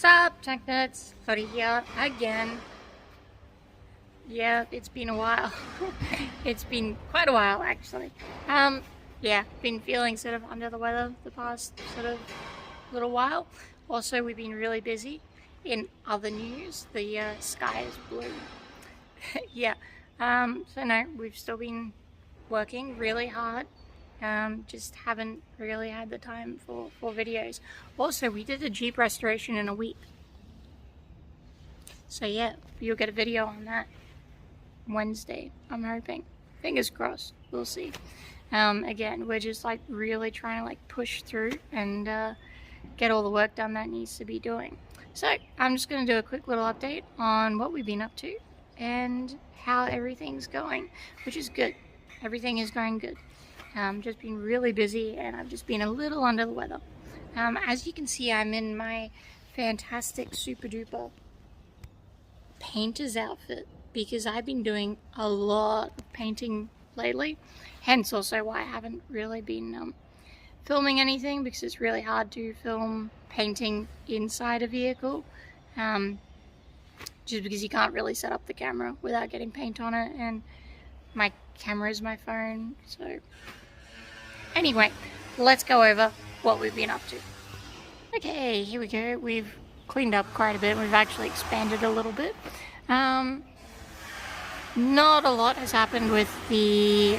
What's up, Tech Nerds? Cody here again. Yeah, it's been a while. It's been quite a while, actually. Yeah, been feeling sort of under the weather the past sort of little while. Also, we've been really busy. In other news, the sky is blue. Yeah. So no, we've still been working really hard. Just haven't really had the time for videos. Also, we did a Jeep restoration in a week. So yeah, you'll get a video on that Wednesday, I'm hoping. Fingers crossed, we'll see. Again, we're just like really trying to like push through and get all the work done that needs to be doing. So I'm just going to do a quick little update on what we've been up to and how everything's going, which is good. Everything is going good. Just been really busy and I've just been a little under the weather. As you can see, I'm in my fantastic super duper painter's outfit because I've been doing a lot of painting lately, hence also why I haven't really been filming anything, because it's really hard to film painting inside a vehicle, just because you can't really set up the camera without getting paint on it, and my camera is my phone. So anyway, let's go over what we've been up to. Okay, here we go. We've cleaned up quite a bit. We've actually expanded a little bit. Not a lot has happened with the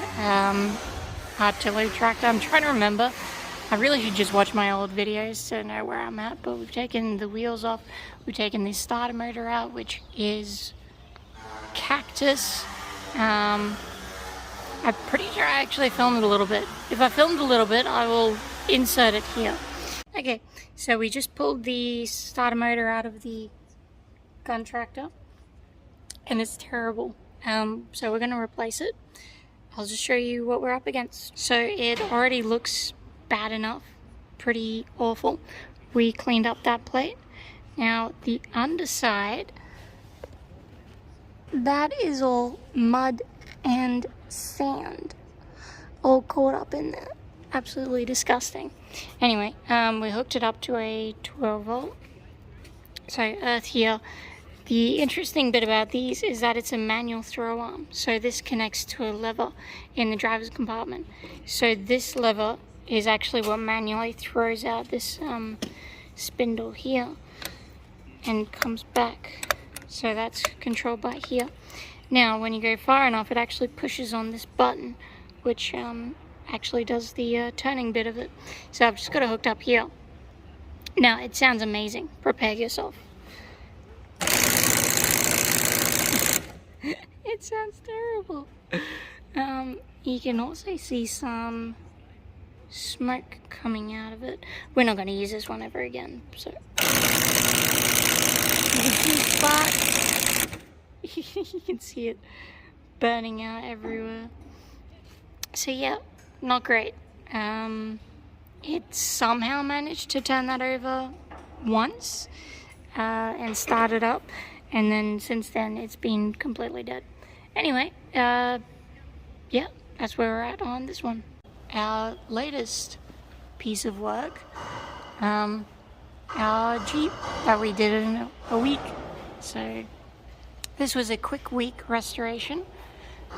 artillery tractor. I'm trying to remember. I really should just watch my old videos to know where I'm at, but we've taken the wheels off. We've taken the starter motor out, which is cactus. I'm pretty sure I actually filmed a little bit. If I filmed a little bit, I will insert it here. Okay, so we just pulled the starter motor out of the gun tractor, and it's terrible. So we're going to replace it. I'll just show you what we're up against. So it already looks bad enough, pretty awful. We cleaned up that plate. Now the underside, that is all mud and sand, all caught up in there. Absolutely disgusting. Anyway, we hooked it up to a 12 volt. So earth here. The interesting bit about these is that it's a manual throw arm. So this connects to a lever in the driver's compartment. So this lever is actually what manually throws out this spindle here and comes back. So that's controlled by here. Now when you go far enough, it actually pushes on this button, which actually does the turning bit of it. So I've just got it hooked up here. Now it sounds amazing. Prepare yourself. It sounds terrible. You can also see some smoke coming out of it. We're not going to use this one ever again. So you can see sparks. You can see it burning out everywhere. So yeah, not great. It somehow managed to turn that over once and start it up, and then since then it's been completely dead. Anyway, yeah, that's where we're at on this one. Our latest piece of work, our Jeep that we did in a week. So this was a quick week restoration,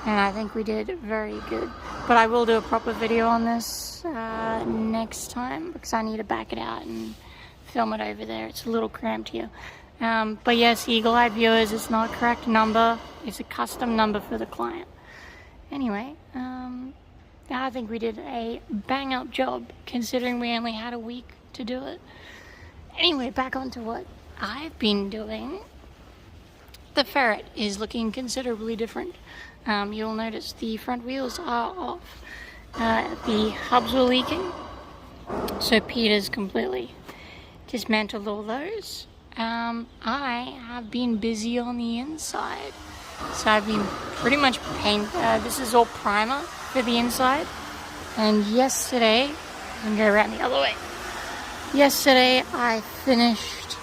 and I think we did very good. But I will do a proper video on this next time, because I need to back it out and film it over there. It's a little cramped here. But yes, eagle-eyed viewers, it's not a correct number. It's a custom number for the client. Anyway, I think we did a bang-up job, considering we only had a week to do it. Anyway, back onto what I've been doing. The Ferret is looking considerably different. You'll notice the front wheels are off. The hubs were leaking, so Peter's completely dismantled all those. I have been busy on the inside, so I've been pretty much this is all primer for the inside, and yesterday, I'm going to go around the other way. Yesterday I finished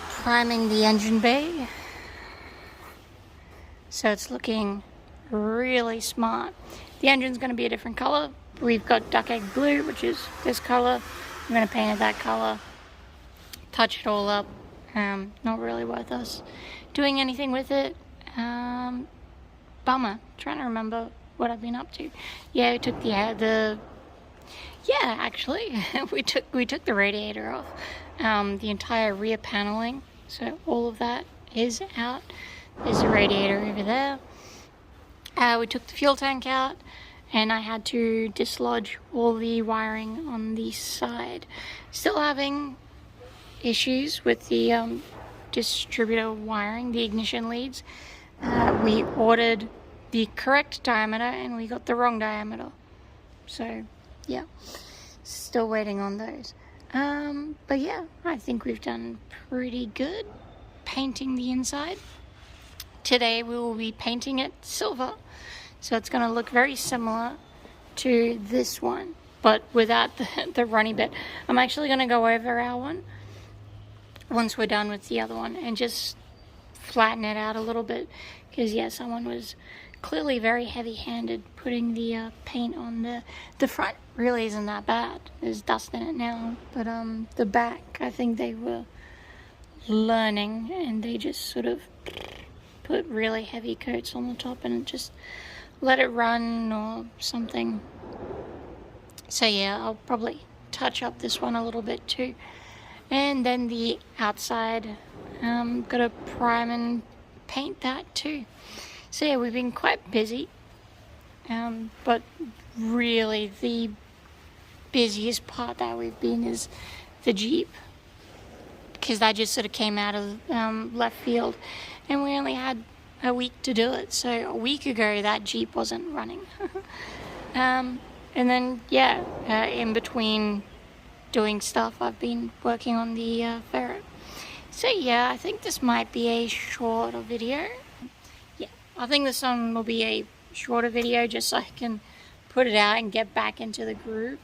priming the engine bay, so it's looking really smart. The engine's going to be a different color. We've got duck egg blue, which is this color. I'm going to paint it that color. touch it all up. Not really worth us doing anything with it. Bummer. Trying to remember what I've been up to. Yeah, we took actually we took the radiator off. The entire rear paneling, so all of that is out. There's a radiator over there. We took the fuel tank out, and I had to dislodge all the wiring on the side. Still having issues with the distributor wiring, the ignition leads. We ordered the correct diameter and we got the wrong diameter. So yeah, still waiting on those. But yeah, I think we've done pretty good painting the inside. Today we will be painting it silver, so it's going to look very similar to this one, but without the runny bit. I'm actually going to go over our one once we're done with the other one and just flatten it out a little bit, because yeah, someone was clearly very heavy-handed putting the paint on the front. Really isn't that bad. There's dust in it now, but the back, I think they were learning and they just sort of put really heavy coats on the top and just let it run or something. So yeah, I'll probably touch up this one a little bit too. And then the outside, gotta prime and paint that too. So yeah, we've been quite busy, but really the busiest part that we've been is the Jeep, because that just sort of came out of left field, and we only had a week to do it. So a week ago that Jeep wasn't running. And then yeah, in between doing stuff, I've been working on the Ferret. So yeah, I think this might be a shorter video. Yeah, I think this one will be a shorter video just so I can put it out and get back into the groove.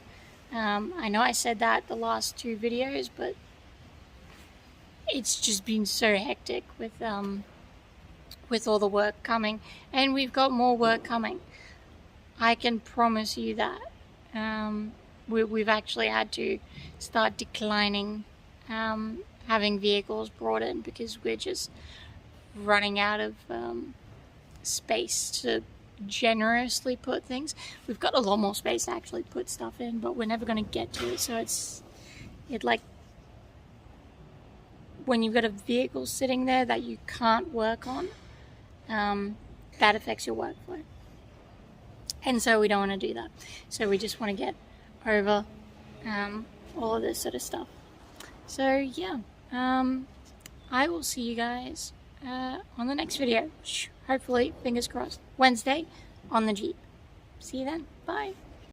I know I said that the last two videos, but it's just been so hectic with all the work coming, and we've got more work coming. I can promise you that. We've actually had to start declining having vehicles brought in because we're just running out of space to generously put things. We've got a lot more space to actually put stuff in, but we're never going to get to it. So it like when you've got a vehicle sitting there that you can't work on, that affects your workflow. And so we don't want to do that. So we just want to get over all of this sort of stuff. So yeah, I will see you guys on the next video. Hopefully, fingers crossed, Wednesday on the Jeep. See you then. Bye.